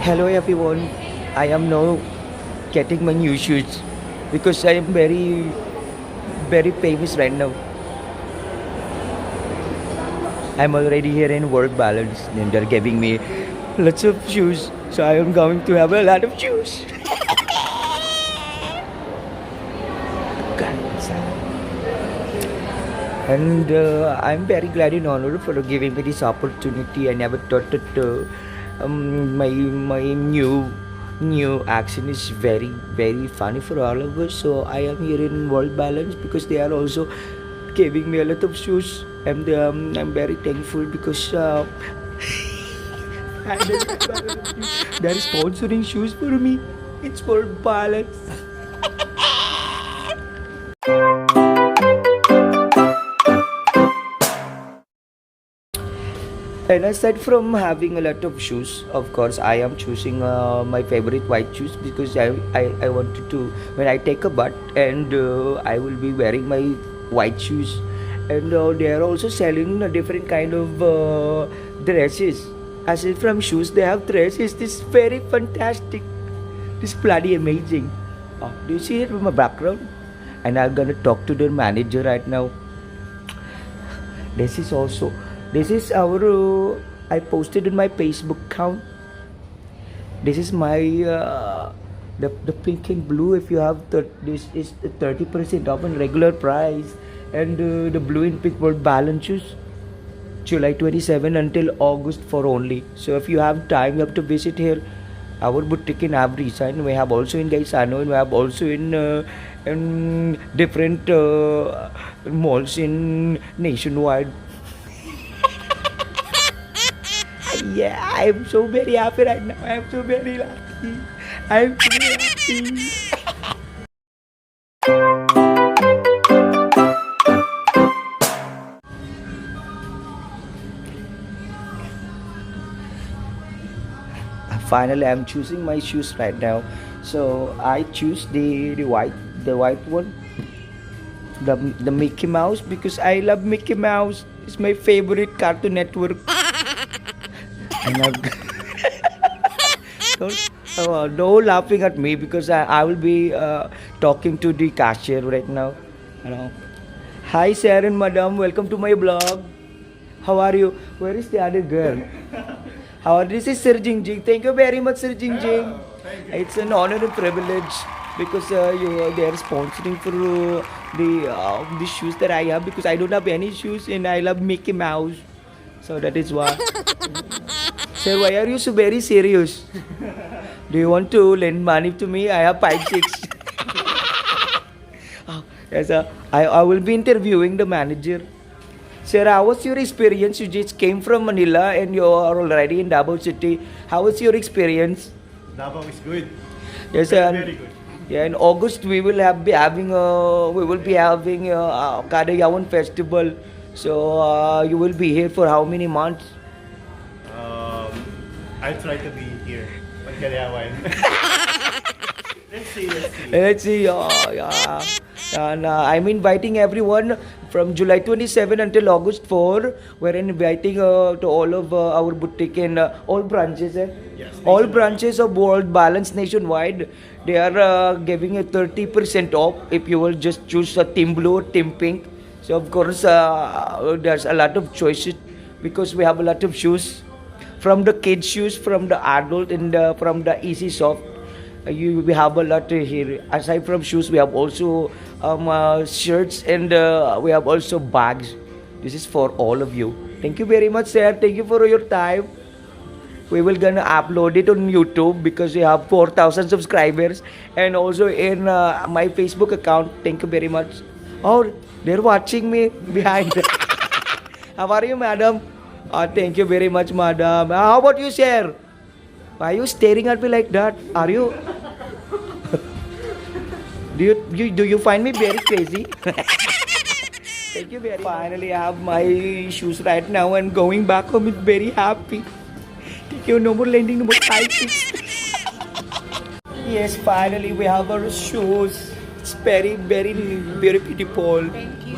Hello everyone, I am now getting my new shoes because I am very famous right now. I'm already here in World Balance and they're giving me lots of shoes, so I am going to have a lot of shoes. And I'm very glad and honored for giving me this opportunity. I never thought that my new action is very funny for all of us. So I am here in World Balance because they are also giving me a lot of shoes, and I'm very thankful because they're sponsoring shoes for me. It's World Balance. And aside from having a lot of shoes, of course, I am choosing my favorite white shoes because I wanted to, when I take a bath, and I will be wearing my white shoes. And they are also selling a different kind of dresses. Aside from shoes, they have dresses. This is very fantastic. This is bloody amazing. Do you see it from my background? And I'm gonna talk to the manager right now. This is our I posted in my Facebook account. This is my the pink and blue. If you have this is the 30% off on regular price, and the blue and pink World Balance shoes, July 27 until August 4 only. So if you have time, you have to visit here. Our boutique in Abris, and we have also in Gaisano, and we have also in different malls in nationwide. Yeah, I'm so very happy right now. I'm so very lucky. I'm so happy. Finally, I'm choosing my shoes right now. So I choose the white one, the Mickey Mouse, because I love Mickey Mouse. It's my favorite Cartoon Network. And I've don't laughing at me because I will be talking to the cashier right now. Hello. Hi Sharon madam, welcome to my blog. How are you? Where is the other girl? How are this is Sir Jing Jing. Thank you very much, Sir Jing Jing. It's an honor and privilege because they are sponsoring for the shoes that I have, because I don't have any shoes and I love Mickey Mouse. So that is why. Sir, why are you so very serious? Do you want to lend money to me? I have 5-6. Yes, I will be interviewing the manager. Sir, how was your experience? You just came from Manila and you are already in Davao City. How was your experience? Davao is good. Yes, Very good. Yeah, in August we will be having Kadayawan festival. So you will be here for how many months? I'll try to be here. Pagkalawan. Let's see. Let's see. Yeah. And I'm inviting everyone from July 27 until August 4. We're inviting to all of our boutique in all branches. Yes, All branches of World Balance nationwide. They are giving a 30% off if you will just choose a team blue or team pink. So of course there's a lot of choices because we have a lot of shoes. From the kids shoes, from the adult, and from the easy soft. We have a lot here. Aside from shoes, we have also shirts, and we have also bags. This is for all of you. Thank you very much, sir. Thank you for your time. We will gonna upload it on YouTube because we have 4,000 subscribers, and also in my Facebook account. Thank you very much. Oh, they're watching me behind. How are you, madam? Thank you very much, madam. How about you, sir? Why are you staring at me like that? Are you? do you find me very crazy? Thank you very much. Finally, I have my shoes right now and going back home. I'm very happy. Thank you. No more lending, no more fighting. Yes, finally we have our shoes. It's very beautiful. Thank you.